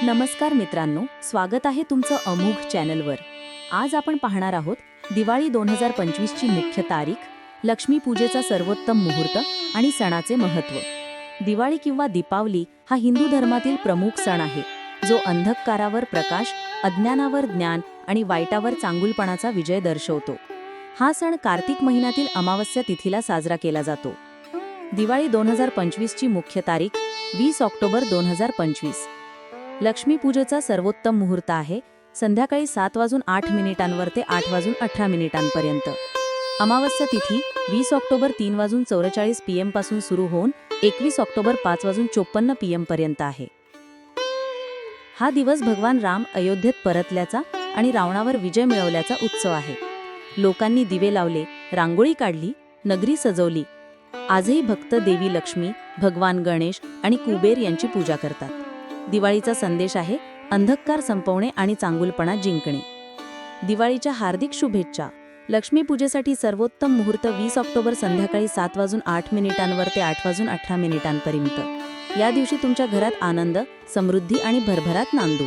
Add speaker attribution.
Speaker 1: नमस्कार मित्रांनो, स्वागत आहे तुमचं अमोघ चॅनलवर. आज आपण पाहणार आहोत दिवाळी 2025 ची मुख्य तारीख, लक्ष्मीपूजेचा सर्वोत्तम मुहूर्त आणि सणाचे महत्त्व. दिवाळी किंवा दीपावली हा हिंदू धर्मातील प्रमुख सण आहे, जो अंधकारावर प्रकाश, अज्ञानावर ज्ञान आणि वाईटावर चांगुलपणाचा विजय दर्शवतो. हा सण कार्तिक महिन्यातील अमावस्या तिथीला साजरा केला जातो. दिवाळी 2025 ची मुख्य तारीख 20 ऑक्टोबर 2025. लक्ष्मीपूजेचा सर्वोत्तम मुहूर्त आहे संध्याकाळी 7:08 ते 8:18 अमावस्या तिथी 20 ऑक्टोबर 3:44 PM पासून सुरू होऊन 21 ऑक्टोबर 5:54 PM पर्यंत आहे. हा दिवस भगवान राम अयोध्येत परतल्याचा आणि रावणावर विजय मिळवल्याचा उत्सव आहे. लोकांनी दिवे लावले, रांगोळी काढली, नगरी सजवली. आजही भक्त देवी लक्ष्मी, भगवान गणेश आणि कुबेर यांची पूजा करतात. दिवाळीचा संदेश आहे अंधकार संपवणे आणि चांगुलपणा जिंकणे. दिवाळीच्या हार्दिक शुभेच्छा. लक्ष्मीपूजेसाठी सर्वोत्तम मुहूर्त 20 ऑक्टोबर संध्याकाळी 7:08 ते 8:18 पर्यंत. या दिवशी तुमच्या घरात आनंद, समृद्धी आणि भरभराट नांदू.